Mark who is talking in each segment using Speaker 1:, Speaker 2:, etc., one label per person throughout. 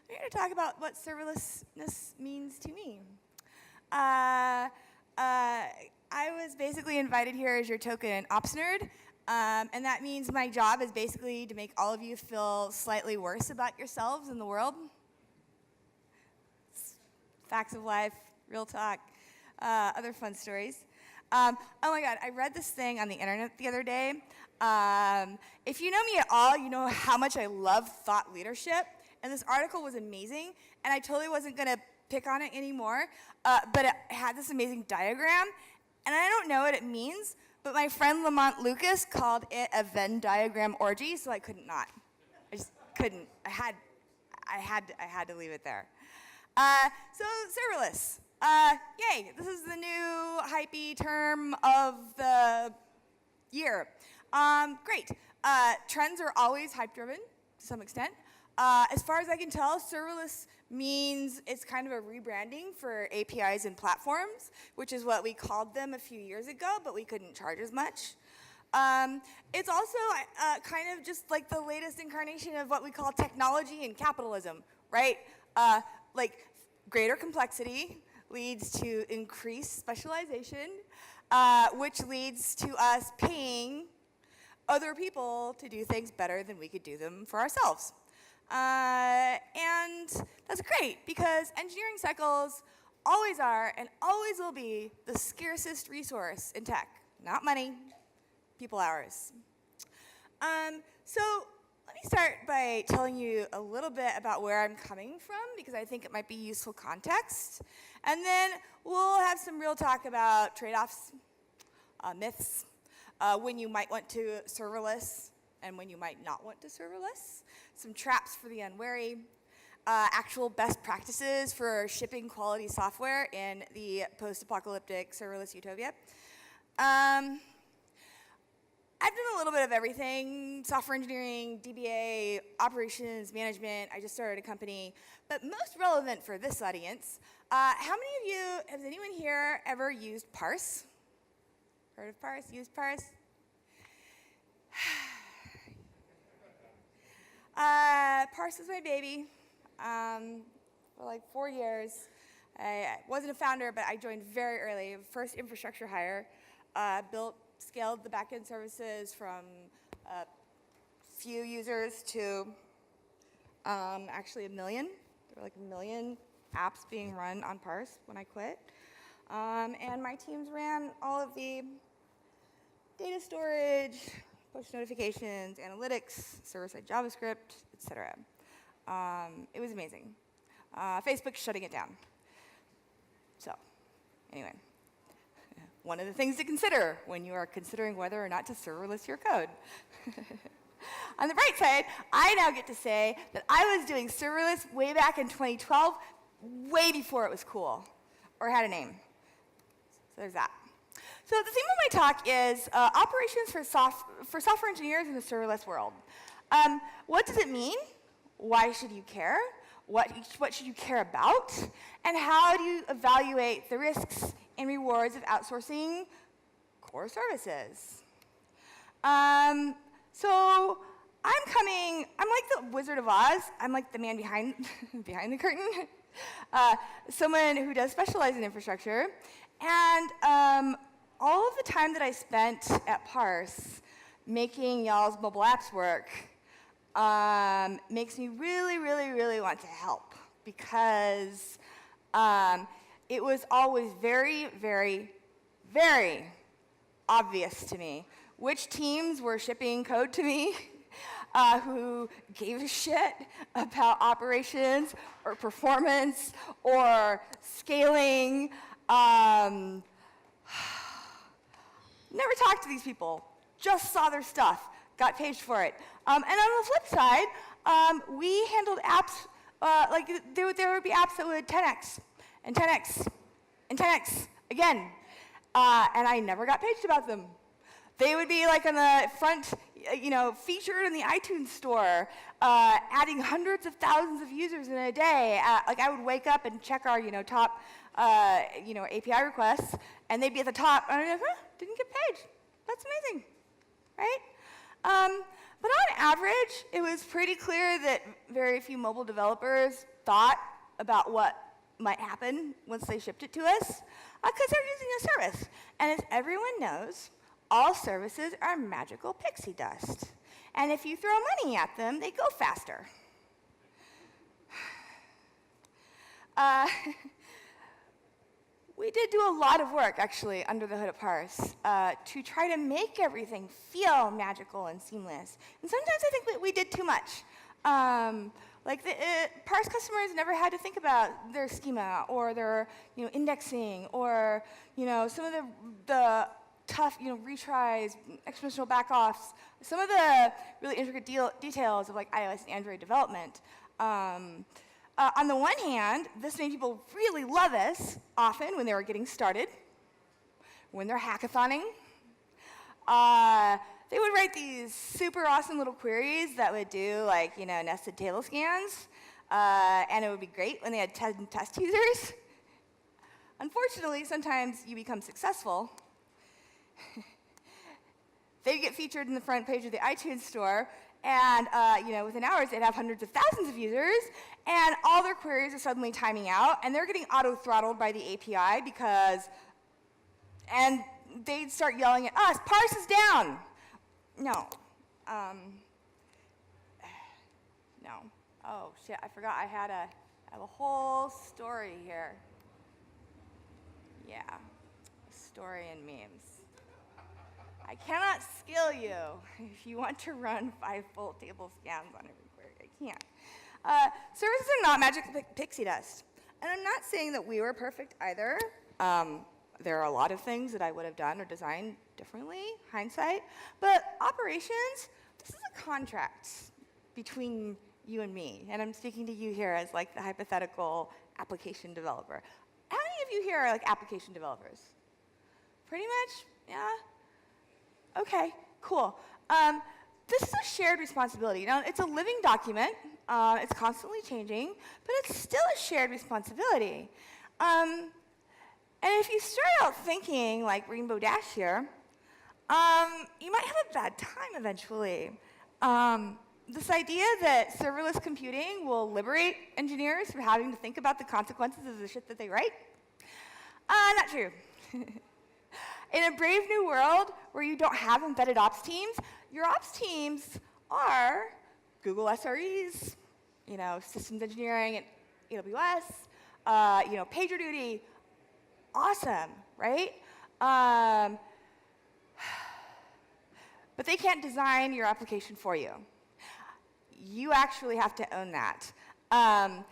Speaker 1: I'm here to talk about what serverlessness means to me. I was basically invited here as your token ops nerd, and that means my job is basically to make all of you feel slightly worse about yourselves and the world. Facts of life, real talk, other fun stories. Oh my God, I read this thing on the internet the other day. If you know me at all, you know how much I love thought leadership. And this article was amazing, and I totally wasn't going to pick on it anymore. But it had this amazing diagram, and I don't know what it means, but my friend Lamont Lucas called it a Venn diagram orgy, so I couldn't not. I just couldn't. I had to leave it there. So serverless. Yay, this is the new hypey term of the year. Great. Trends are always hype-driven to some extent. As far as I can tell, serverless means it's kind of a rebranding for APIs and platforms, which is what we called them a few years ago, but we couldn't charge as much. It's also kind of just like the latest incarnation of what we call technology and capitalism, right? Like greater complexity leads to increased specialization, which leads to us paying other people to do things better than we could do them for ourselves. And that's great, because engineering cycles always are and always will be the scarcest resource in tech. Not money, people hours. So let me start by telling you a little bit about where I'm coming from, because I think it might be useful context. And then we'll have some real talk about trade-offs, myths, when you might want to serverless and when you might not want to serverless, some traps for the unwary, actual best practices for shipping quality software in the post-apocalyptic serverless utopia. I've done a little bit of everything: software engineering, DBA, operations, management. I just started a company. But most relevant for this audience, how many of you, has anyone here ever used Parse? Heard of Parse? Used Parse? Parse was my baby for like 4 years. I wasn't a founder, but I joined very early. First infrastructure hire, scaled the backend services from a few users to actually 1 million. There were like 1 million apps being run on Parse when I quit. And my teams ran all of the data storage, push notifications, analytics, server-side JavaScript, etc. It was amazing. Facebook's shutting it down. So, anyway, one of the things to consider when you are considering whether or not to serverless your code. On the bright side, I now get to say that I was doing serverless way back in 2012, way before it was cool or had a name. So there's that. So the theme of my talk is operations for software engineers in the serverless world. What does it mean? Why should you care? What should you care about? And how do you evaluate the risks and rewards of outsourcing core services? So I'm like the Wizard of Oz. I'm like the man behind the curtain. Someone who does specialize in infrastructure. And all of the time that I spent at Parse making y'all's mobile apps work makes me really, really, really want to help, because it was always very, very, very obvious to me which teams were shipping code to me, who gave a shit about operations or performance or scaling. Never talked to these people, just saw their stuff, got paged for it. And on the flip side, we handled apps, like there would be apps that would 10x, and 10x, and 10x again. And I never got paged about them. They would be like on the front, featured in the iTunes store, adding hundreds of thousands of users in a day. Like I would wake up and check our, top, API requests, and they'd be at the top, and I'd be like, didn't get paged. That's amazing, right? But on average, it was pretty clear that very few mobile developers thought about what might happen once they shipped it to us, because they're using a service. And as everyone knows, all services are magical pixie dust. And if you throw money at them, they go faster. We did do a lot of work, actually, under the hood of Parse to try to make everything feel magical and seamless. And sometimes I think that we did too much. Parse customers never had to think about their schema or their indexing or some of the tough retries, exponential backoffs, some of the really intricate details of iOS and Android development. On the one hand, this made people really love us, often when they were getting started, when they're hackathoning. They would write these super awesome little queries that would do nested table scans, and it would be great when they had 10 test users. Unfortunately, sometimes you become successful. They'd get featured in the front page of the iTunes store, and within hours, they'd have hundreds of thousands of users, and all their queries are suddenly timing out, and they're getting auto-throttled by the API and they'd start yelling at us, "Parse is down!" No. No. Oh, shit, I forgot I have a whole story here. Yeah, story and memes. I cannot scale you if you want to run 5 full table scans on every query. I can't. Services are not magic pixie dust. And I'm not saying that we were perfect either. There are a lot of things that I would have done or designed differently, hindsight. But operations, this is a contract between you and me. And I'm speaking to you here as the hypothetical application developer. How many of you here are application developers? Pretty much? Yeah? Okay, cool. This is a shared responsibility. Now, it's a living document. It's constantly changing, but it's still a shared responsibility. And if you start out thinking like Rainbow Dash here, you might have a bad time eventually. This idea that serverless computing will liberate engineers from having to think about the consequences of the shit that they write? Not true. In a brave new world where you don't have embedded ops teams, your ops teams are Google SREs, systems engineering at AWS, PagerDuty. Awesome, right? But they can't design your application for you. You actually have to own that. And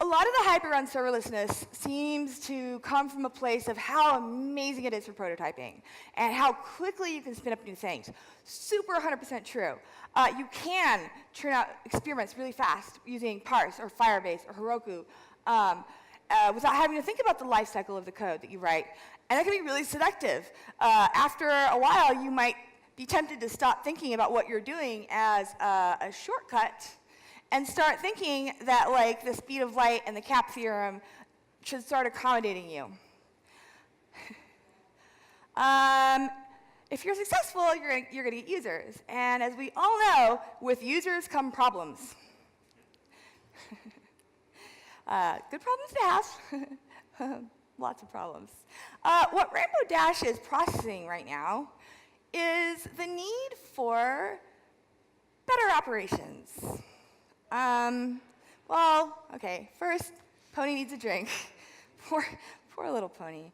Speaker 1: a lot of the hype around serverlessness seems to come from a place of how amazing it is for prototyping and how quickly you can spin up new things. Super 100% true. You can churn out experiments really fast using Parse or Firebase or Heroku without having to think about the life cycle of the code that you write. And that can be really seductive. After a while, you might be tempted to stop thinking about what you're doing as a shortcut and start thinking that the speed of light and the CAP theorem should start accommodating you. If you're successful, you're going to get users. And as we all know, with users come problems. Good problems to have. Lots of problems. What Rainbow Dash is processing right now is the need for better operations. Okay, first, Pony needs a drink. Poor little Pony.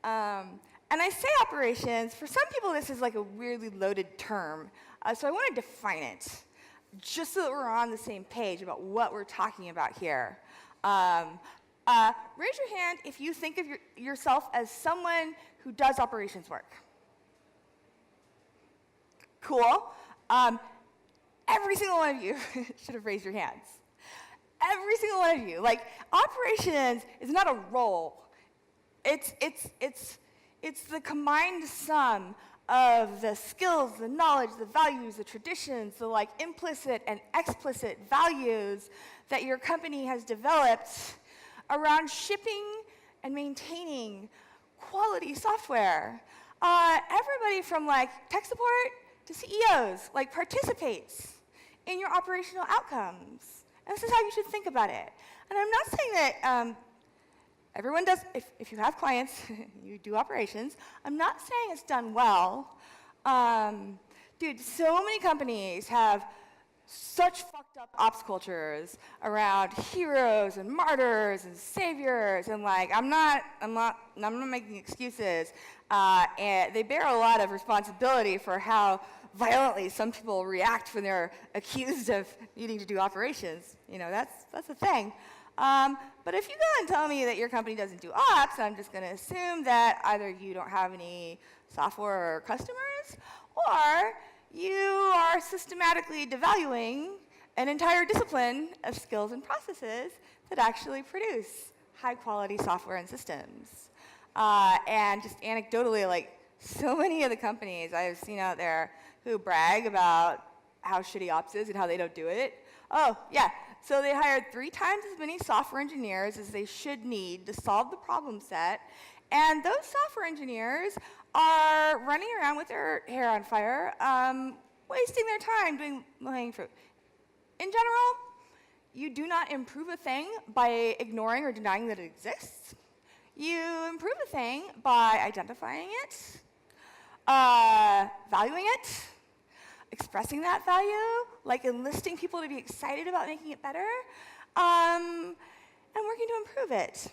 Speaker 1: And I say operations, for some people this is a weirdly loaded term, so I want to define it, just so that we're on the same page about what we're talking about here. Raise your hand if you think of yourself as someone who does operations work. Cool. Every single one of you should have raised your hands. Every single one of you. Operations is not a role. It's the combined sum of the skills, the knowledge, the values, the traditions, the implicit and explicit values that your company has developed around shipping and maintaining quality software. Everybody from tech support to CEOs, like participates in your operational outcomes. And this is how you should think about it. And I'm not saying that everyone does, if you have clients, you do operations. I'm not saying it's done well. Dude, so many companies have such fucked up ops cultures around heroes and martyrs and saviors, and like I'm not making excuses. And they bear a lot of responsibility for how violently some people react when they're accused of needing to do operations. You know, that's a thing. But if you go and tell me that your company doesn't do ops, I'm just going to assume that either you don't have any software or customers, or you are systematically devaluing an entire discipline of skills and processes that actually produce high-quality software and systems. And just anecdotally, like so many of the companies I've seen out there who brag about how shitty ops is and how they don't do it. Oh, yeah. So they hired 3 times as many software engineers as they should need to solve the problem set. And those software engineers are running around with their hair on fire, wasting their time doing low-hanging fruit. In general, you do not improve a thing by ignoring or denying that it exists. You improve a thing by identifying it, valuing it, expressing that value, like enlisting people to be excited about making it better, and working to improve it.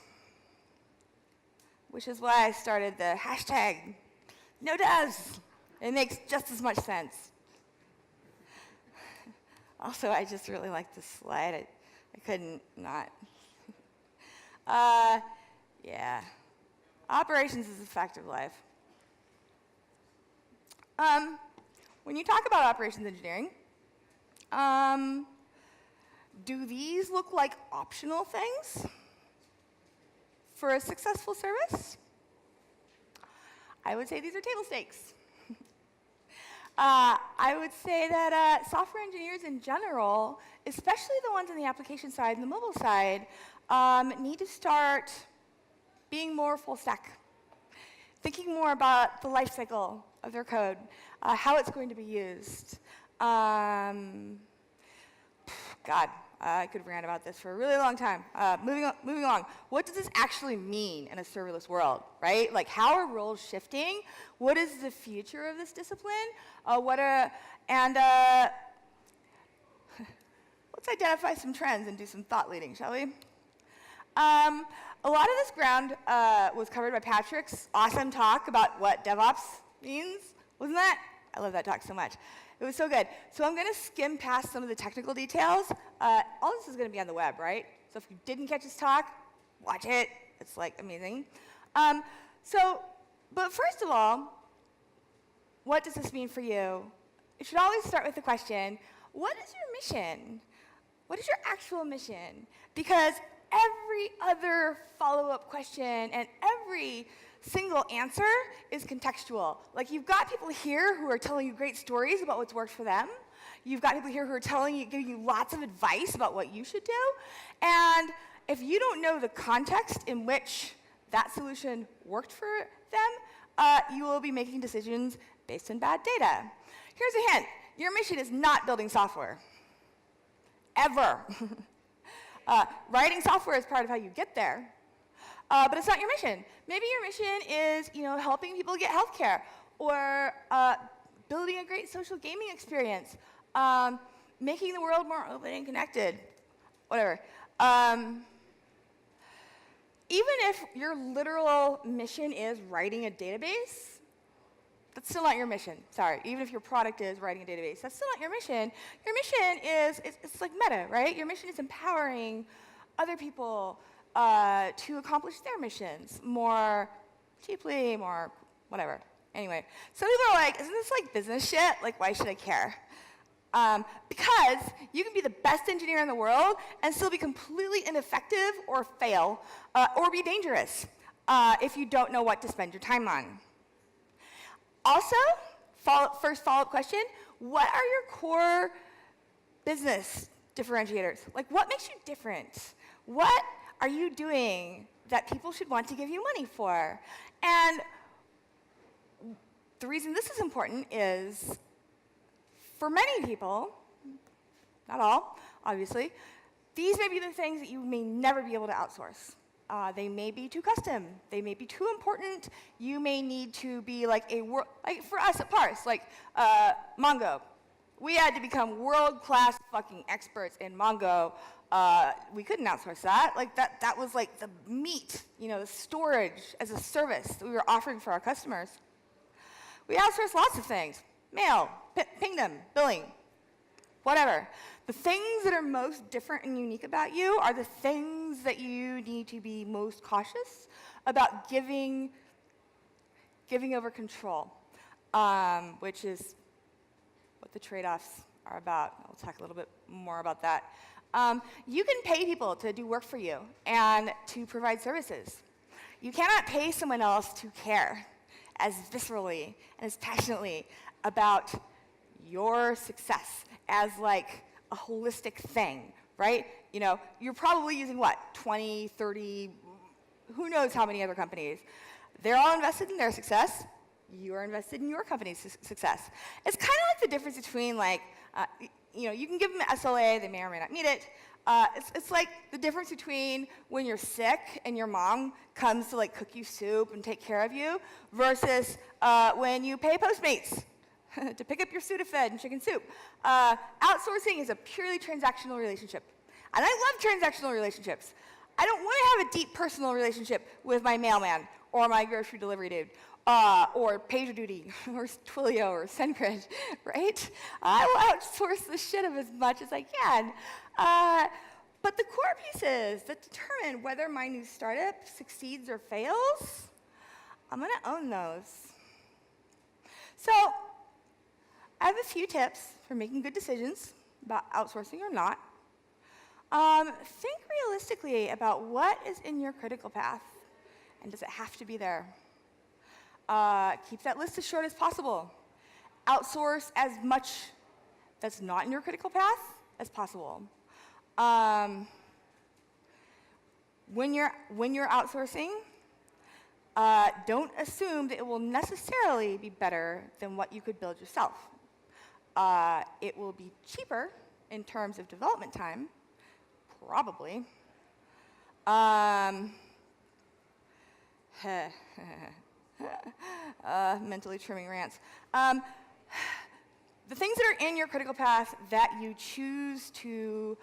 Speaker 1: Which is why I started the hashtag #NoDevs. It makes just as much sense. Also, I just really like this slide. I couldn't not. Yeah. Operations is a fact of life. When you talk about operations engineering, do these look like optional things for a successful service? I would say these are table stakes. I would say that software engineers in general, especially the ones on the application side and the mobile side, need to start being more full stack, thinking more about the life cycle of their code, how it's going to be used. God, I could rant about this for a really long time. Moving along. What does this actually mean in a serverless world, right? Like, how are roles shifting? What is the future of this discipline? Let's identify some trends and do some thought leading, shall we? A lot of this ground was covered by Patrick's awesome talk about what DevOps means. Wasn't that? I love that talk so much. It was so good. So I'm going to skim past some of the technical details. All this is going to be on the web, right? So if you didn't catch this talk, watch it. It's like amazing. But first of all, what does this mean for you? You should always start with the question, what is your mission? What is your actual mission? Because every other follow-up question and every single answer is contextual. Like, you've got people here who are telling you great stories about what's worked for them. You've got people here who are giving you lots of advice about what you should do. And if you don't know the context in which that solution worked for them, you will be making decisions based on bad data. Here's a hint. Your mission is not building software. Ever. Writing software is part of how you get there. But it's not your mission. Maybe your mission is, helping people get healthcare, or building a great social gaming experience, making the world more open and connected, whatever. Even if your literal mission is writing a database, that's still not your mission. Sorry. Even if your product is writing a database, that's still not your mission. Your mission is, it's like meta, right? Your mission is empowering other people to accomplish their missions more cheaply, more whatever. Anyway, some people are like, isn't this like business shit? Like, why should I care? Because you can be the best engineer in the world and still be completely ineffective or fail or be dangerous if you don't know what to spend your time on. Also, first follow-up question, what are your core business differentiators? Like, what makes you different? What are you doing that people should want to give you money for? And the reason this is important is for many people, not all, obviously, these may be the things that you may never be able to outsource. They may be too custom. They may be too important. You may need to be like like for us at Parse, like Mongo. We had to become world-class fucking experts in Mongo. We couldn't outsource that. Like that was like the meat, the storage as a service that we were offering for our customers. We outsource lots of things. Mail, pingdom, billing, whatever. The things that are most different and unique about you are the things that you need to be most cautious about giving over control, which is what the trade-offs are about. I'll talk a little bit more about that. You can pay people to do work for you and to provide services. You cannot pay someone else to care as viscerally and as passionately about your success as like a holistic thing, right? You're probably using what, 20, 30, who knows how many other companies. They're all invested in their success. You are invested in your company's success. It's kind of like the difference between you can give them an SLA, they may or may not need it. It's like the difference between when you're sick and your mom comes to like cook you soup and take care of you versus when you pay Postmates to pick up your Sudafed and chicken soup. Outsourcing is a purely transactional relationship. And I love transactional relationships. I don't want to have a deep personal relationship with my mailman or my grocery delivery dude. Or PagerDuty, or Twilio, or SendGrid, right? I will outsource the shit of as much as I can. But the core pieces that determine whether my new startup succeeds or fails, I'm going to own those. So I have a few tips for making good decisions about outsourcing or not. Think realistically about what is in your critical path, and does it have to be there? Keep that list as short as possible. Outsource as much that's not in your critical path as possible. When you're outsourcing, don't assume that it will necessarily be better than what you could build yourself. It will be cheaper in terms of development time, probably. Mentally trimming rants. The things that are in your critical path that you choose to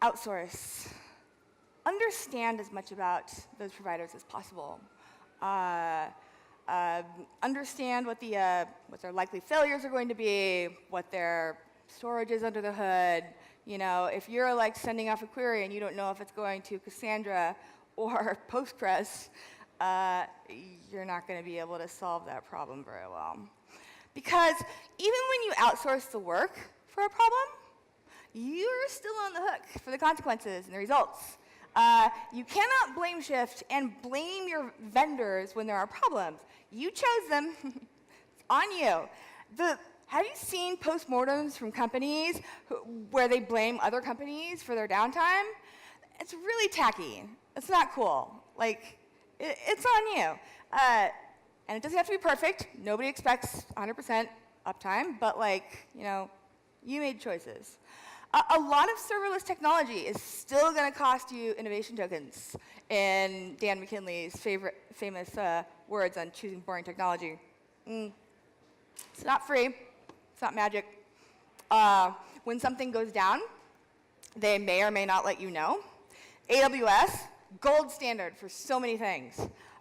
Speaker 1: outsource, understand as much about those providers as possible. Understand what their likely failures are going to be, what their storage is under the hood. If you're like sending off a query and you don't know if it's going to Cassandra or Postgres, you're not going to be able to solve that problem very well. Because even when you outsource the work for a problem, you're still on the hook for the consequences and the results. You cannot blame shift and blame your vendors when there are problems. You chose them. It's on you. Have you seen postmortems from companies where they blame other companies for their downtime? It's really tacky. It's not cool. It's on you. And it doesn't have to be perfect. Nobody expects 100% uptime, but you made choices. A lot of serverless technology is still going to cost you innovation tokens, in Dan McKinley's famous words on choosing boring technology. It's not free. It's not magic. When something goes down, they may or may not let you know. AWS, gold standard for so many things.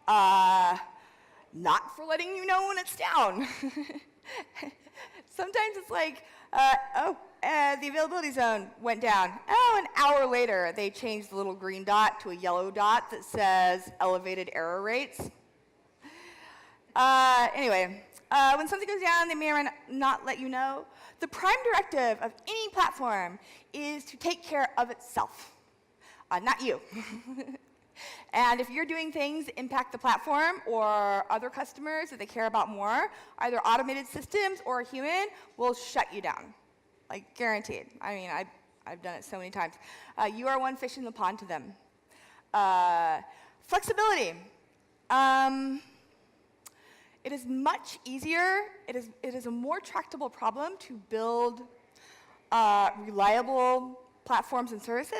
Speaker 1: Not for letting you know when it's down. Sometimes it's like, the availability zone went down. An hour later, they changed the little green dot to a yellow dot that says elevated error rates. Anyway, when something goes down, they may or may not let you know. The prime directive of any platform is to take care of itself, not you. And if you're doing things that impact the platform or other customers that they care about more, either automated systems or a human will shut you down. Guaranteed. I mean, I've done it so many times. You are one fish in the pond to them. it is much easier, it is a more tractable problem to build reliable platforms and services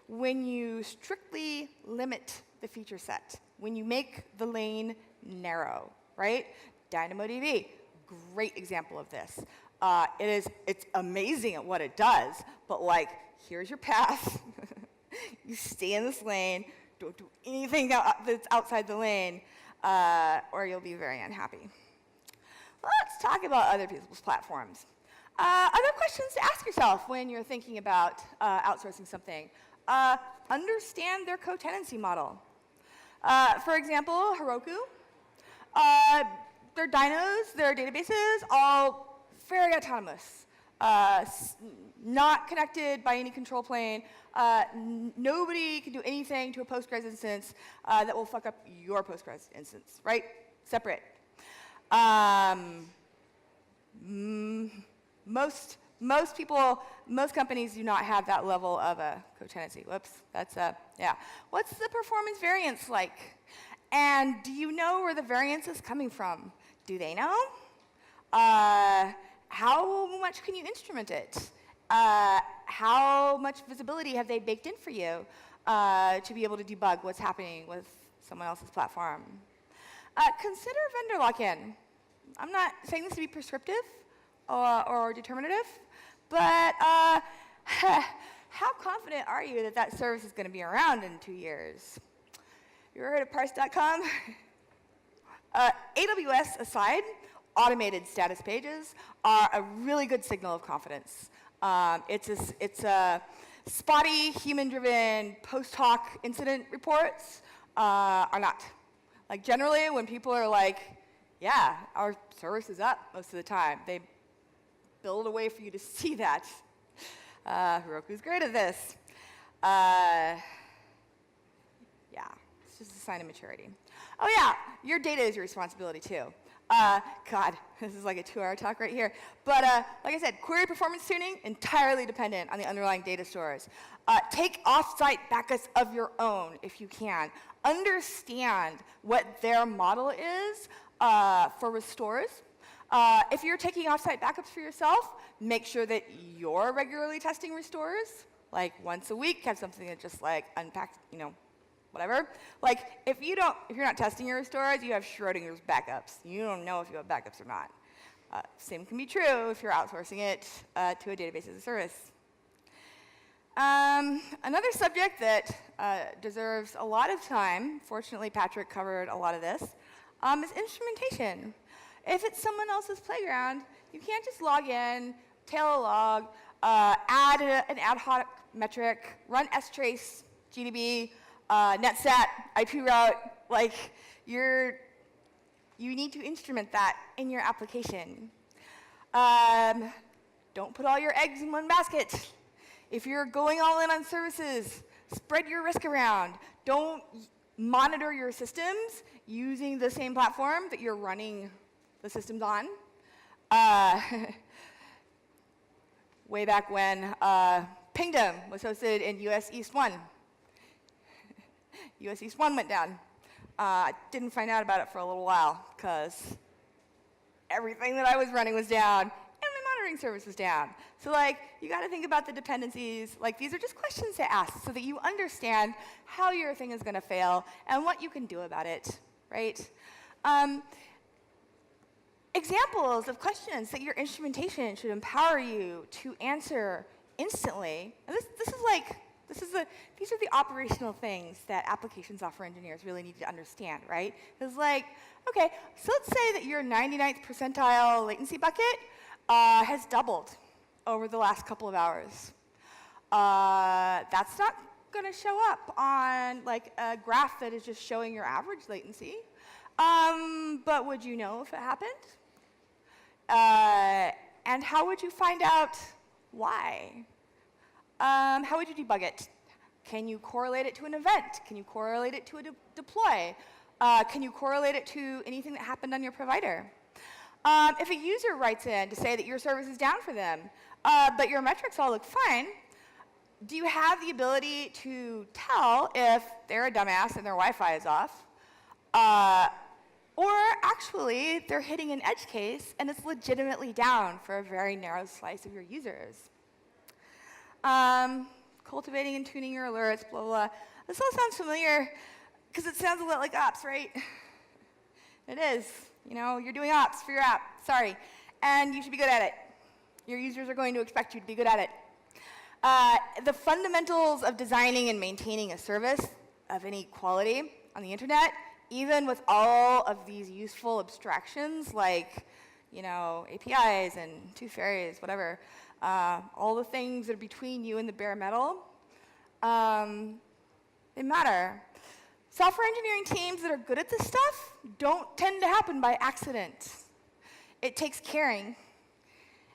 Speaker 1: when you strictly limit the feature set, when you make the lane narrow, right? DynamoDB, great example of this. It's amazing at what it does, but like, here's your path. You stay in this lane, don't do anything that's outside the lane, or you'll be very unhappy. Let's talk about other people's platforms. Other questions to ask yourself when you're thinking about outsourcing something. Understand their co-tenancy model. For example, Heroku, their dynos, their databases, all very autonomous. Not connected by any control plane. Nobody can do anything to a Postgres instance that will fuck up your Postgres instance, right? Separate. Most companies do not have that level of a co-tenancy. Whoops, that's yeah. What's the performance variance like? And do you know where the variance is coming from? Do they know? How much can you instrument it? How much visibility have they baked in for you to be able to debug what's happening with someone else's platform? Consider vendor lock-in. I'm not saying this to be prescriptive or determinative, but how confident are you that that service is going to be around in 2 years? You ever heard of Price.com? AWS aside, automated status pages are a really good signal of confidence. It's a spotty, human-driven post-hoc incident reports are not. Like generally, when people are like, yeah, our service is up most of the time, they build a way for you to see that. Heroku's great at this. Yeah, it's just a sign of maturity. Oh yeah, your data is your responsibility too. God, this is like a 2-hour talk right here. But like I said, query performance tuning, entirely dependent on the underlying data stores. Take off-site backups of your own if you can. Understand what their model is for restores. If you're taking off-site backups for yourself, make sure that you're regularly testing restores. Like once a week, have something that just like unpacks, whatever. Like if you're not testing your restores, you have Schrodinger's backups. You don't know if you have backups or not. Same can be true if you're outsourcing it to a database as a service. Another subject that deserves a lot of time, fortunately Patrick covered a lot of this, is instrumentation. If it's someone else's playground, you can't just log in, tail a log, add an ad hoc metric, run strace, GDB, netsat, IP route. Like you need to instrument that in your application. Don't put all your eggs in one basket. If you're going all in on services, spread your risk around. Don't monitor your systems using the same platform that you're running the systems on. Way back when Pingdom was hosted in US East 1. US East 1 went down. Didn't find out about it for a little while because everything that I was running was down and my monitoring service was down. So like, you got to think about the dependencies. Like, these are just questions to ask so that you understand how your thing is going to fail and what you can do about it, right? Examples of questions that your instrumentation should empower you to answer instantly. And these are the operational things that application software engineers really need to understand, right? It's like, okay, so let's say that your 99th percentile latency bucket has doubled over the last couple of hours. That's not going to show up on like a graph that is just showing your average latency. But would you know if it happened? And how would you find out why? How would you debug it? Can you correlate it to an event? Can you correlate it to a deploy? Can you correlate it to anything that happened on your provider? If a user writes in to say that your service is down for them, but your metrics all look fine, do you have the ability to tell if they're a dumbass and their Wi-Fi is off? Or actually, they're hitting an edge case, and it's legitimately down for a very narrow slice of your users. Cultivating and tuning your alerts, blah, blah, blah. This all sounds familiar, because it sounds a lot like ops, right? It is. You know, you're doing ops for your app. Sorry. And you should be good at it. Your users are going to expect you to be good at it. The fundamentals of designing and maintaining a service of any quality on the internet, even with all of these useful abstractions like, you know, APIs and tooth fairies, whatever, all the things that are between you and the bare metal, they matter. Software engineering teams that are good at this stuff don't tend to happen by accident. It takes caring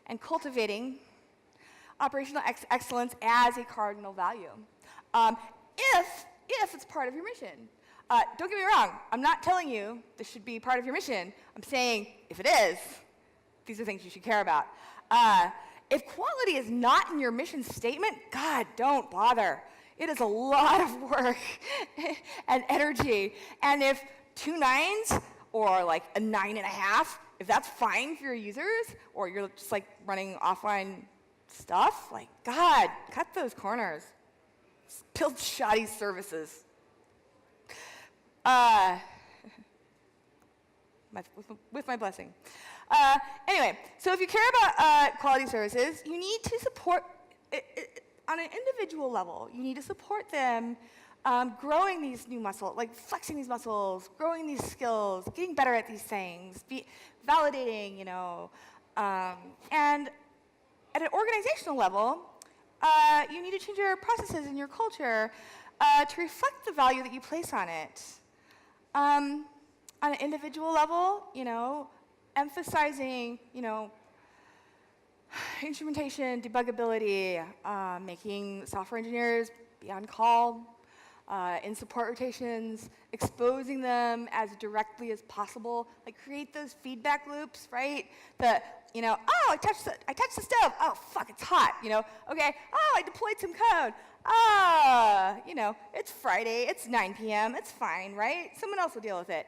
Speaker 1: and cultivating operational excellence as a cardinal value. If it's part of your mission. Don't get me wrong, I'm not telling you this should be part of your mission. I'm saying if it is, these are things you should care about. If quality is not in your mission statement, God, don't bother. It is a lot of work and energy. And if 2 9s or like a 9.5, if that's fine for your users, or you're just like running offline stuff, like, God, cut those corners. Build shoddy services. With my blessing. Anyway, so if you care about quality services, you need to support on an individual level. You need to support them growing these new muscles, like flexing these muscles, growing these skills, getting better at these things, validating, you know. And at an organizational level, you need to change your processes and your culture to reflect the value that you place on it. On an individual level, you know, emphasizing, you know, instrumentation, debuggability, making software engineers be on call, in support rotations, exposing them as directly as possible, like create those feedback loops, right? You know, oh, I touched the stove. Oh, fuck, it's hot, you know? Okay, oh, I deployed some code. You know, it's Friday, it's 9 p.m., it's fine, right? Someone else will deal with it.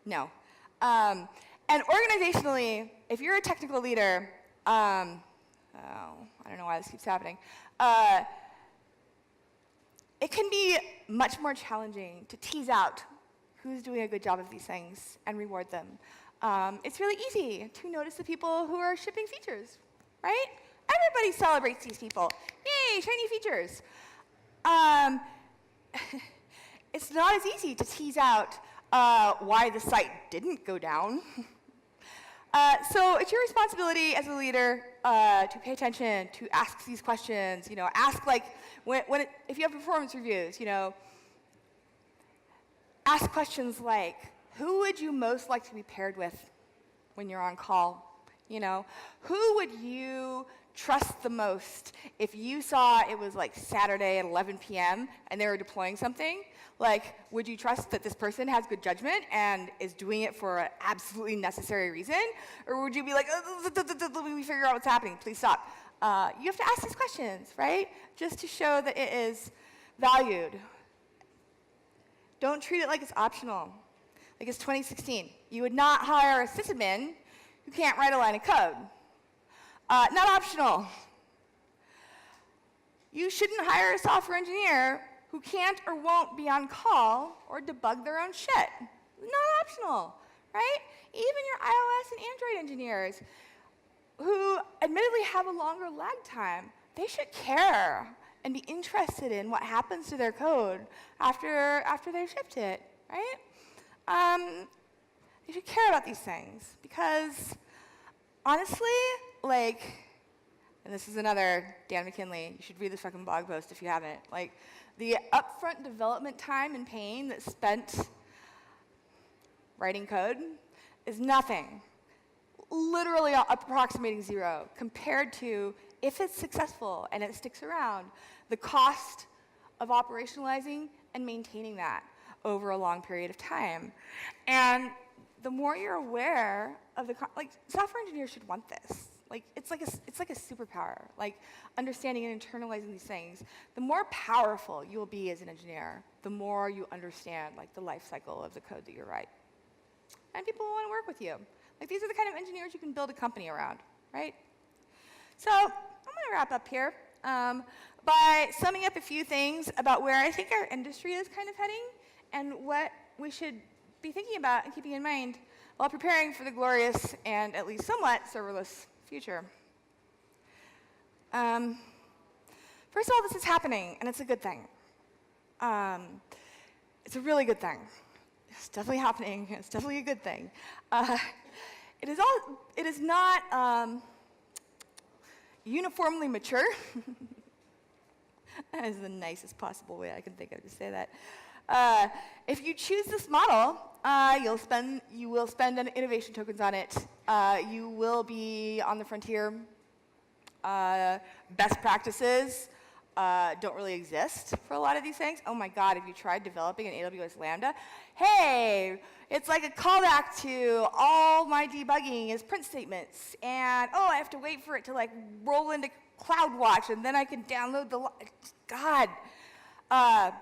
Speaker 1: No. And organizationally, if you're a technical leader, I don't know why this keeps happening, it can be much more challenging to tease out who's doing a good job of these things and reward them. It's really easy to notice the people who are shipping features, right? Everybody celebrates these people. Yay, shiny features. It's not as easy to tease out why the site didn't go down. So it's your responsibility as a leader to pay attention, to ask these questions. You know, ask like if you have performance reviews. You know, ask questions like, who would you most like to be paired with when you're on call? You know, who would you trust the most if you saw it was like Saturday at 11 p.m. and they were deploying something? Like, would you trust that this person has good judgment and is doing it for an absolutely necessary reason? Or would you be like, let me figure out what's happening, please stop? You have to ask these questions, right? Just to show that it is valued. Don't treat it like it's optional. Like it's 2016. You would not hire a sysadmin who can't write a line of code. Not optional. You shouldn't hire a software engineer who can't or won't be on call or debug their own shit. Not optional, right? Even your iOS and Android engineers who admittedly have a longer lag time, they should care and be interested in what happens to their code after they've shipped it, right? They should care about these things because honestly, like, and this is another Dan McKinley, you should read this fucking blog post if you haven't, like, the upfront development time and pain that's spent writing code is nothing, literally approximating zero, compared to, if it's successful and it sticks around, the cost of operationalizing and maintaining that over a long period of time. And the more you're aware of like, software engineers should want this. Like, it's like a superpower, like understanding and internalizing these things. The more powerful you will be as an engineer, the more you understand like the life cycle of the code that you write. And people will want to work with you. Like, these are the kind of engineers you can build a company around, right? So I'm going to wrap up here by summing up a few things about where I think our industry is kind of heading and what we should be thinking about and keeping in mind while preparing for the glorious and at least somewhat serverless future. First of all, this is happening, and it's a good thing. It's a really good thing. It's definitely happening. It's definitely a good thing. It is not uniformly mature. That is the nicest possible way I can think of to say that. If you choose this model, you will spend innovation tokens on it. You will be on the frontier. Best practices don't really exist for a lot of these things. Oh my God, have you tried developing an AWS Lambda? Hey, it's like a callback to all my debugging is print statements. And oh, I have to wait for it to like roll into CloudWatch and then I can download the, God. And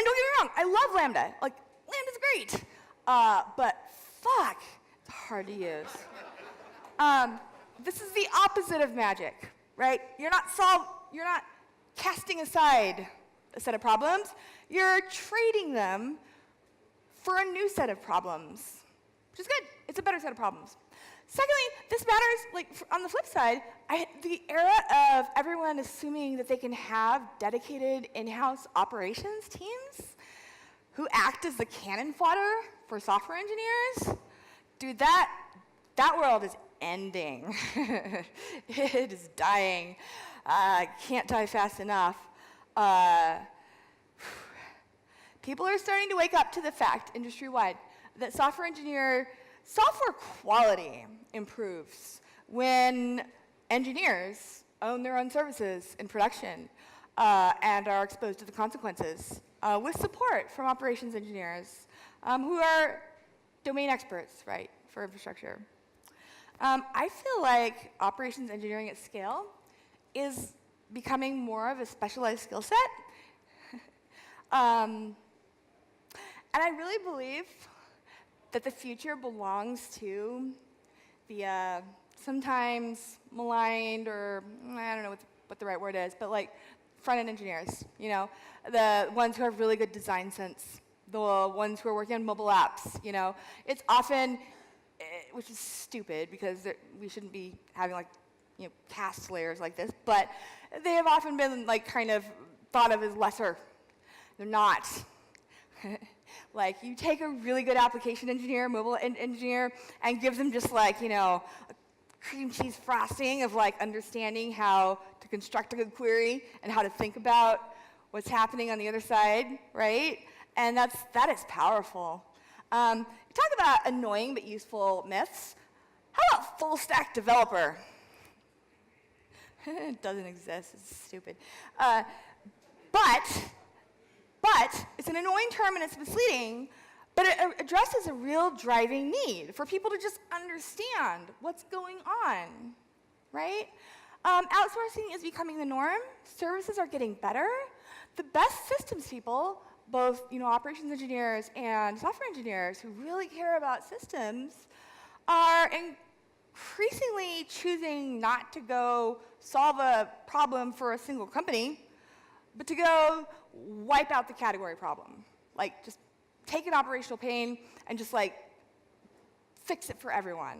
Speaker 1: don't get me wrong, I love Lambda. Like, Lambda's great. But fuck, it's hard to use. This is the opposite of magic, right? You're not casting aside a set of problems. You're trading them for a new set of problems, which is good. It's a better set of problems. Secondly, this matters, like, on the flip side, the era of everyone assuming that they can have dedicated in-house operations teams who act as the cannon fodder for software engineers, dude, that world is ending. It is dying. Can't die fast enough. People are starting to wake up to the fact, industry-wide, that software quality improves when engineers own their own services in production and are exposed to the consequences with support from operations engineers who are domain experts, right, for infrastructure. I feel like operations engineering at scale is becoming more of a specialized skill set. And I really believe that the future belongs to the sometimes maligned, or I don't know what the right word is, but like front-end engineers, you know, the ones who have really good design sense, the ones who are working on mobile apps, you know. It's often, which is stupid because we shouldn't be having like, you know, caste layers like this, but they have often been like kind of thought of as lesser. They're not. Like, you take a really good application engineer, mobile engineer, and give them just like, you know, a cream cheese frosting of like understanding how to construct a good query and how to think about what's happening on the other side, right? And that is powerful. You talk about annoying but useful myths. How about full stack developer? It doesn't exist. It's stupid. But it's an annoying term and it's misleading, but it addresses a real driving need for people to just understand what's going on, right? Outsourcing is becoming the norm. Services are getting better. The best systems people, both, you know, operations engineers and software engineers who really care about systems, are increasingly choosing not to go solve a problem for a single company, but to go wipe out the category problem. Like, just take an operational pain and just like fix it for everyone.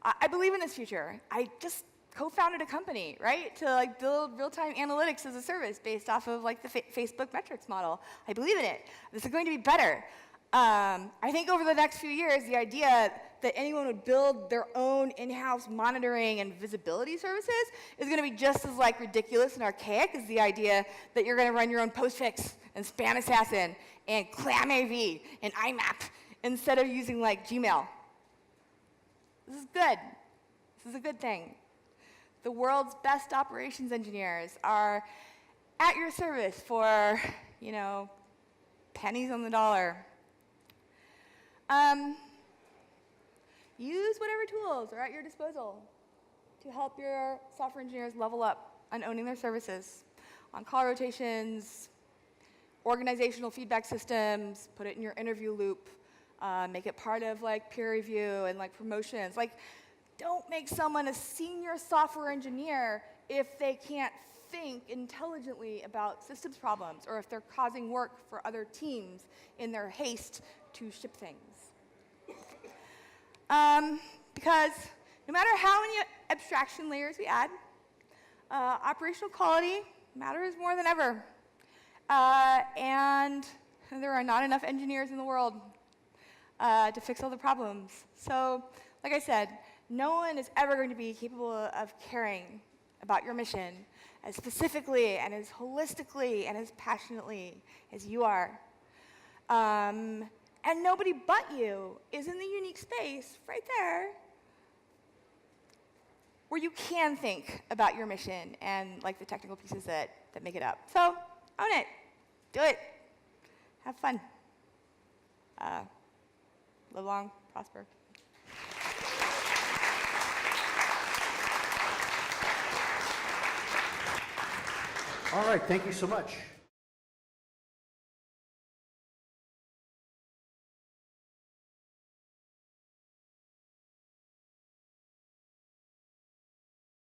Speaker 1: I believe in this future. I just co-founded a company, right, to like build real-time analytics as a service based off of like the Facebook metrics model. I believe in it. This is going to be better. I think over the next few years, the idea that anyone would build their own in-house monitoring and visibility services is going to be just as like ridiculous and archaic as the idea that you're going to run your own postfix and spam assassin and ClamAV and IMAP instead of using like Gmail. This is good. This is a good thing. The world's best operations engineers are at your service for, you know, pennies on the dollar. Use whatever tools are at your disposal. to help your software engineers level up on owning their services, on call rotations, organizational feedback systems, put it in your interview loop, make it part of like peer review and like promotions. Like, don't make someone a senior software engineer if they can't think intelligently about systems problems or if they're causing work for other teams in their haste to ship things. Because no matter how many abstraction layers we add, operational quality matters more than ever. And there are not enough engineers in the world to fix all the problems. So, like I said, no one is ever going to be capable of caring about your mission as specifically and as holistically and as passionately as you are. And nobody but you is in the unique space right there where you can think about your mission and like the technical pieces that make it up. So own it. Do it. Have fun. Live long, prosper.
Speaker 2: All right, thank you so much.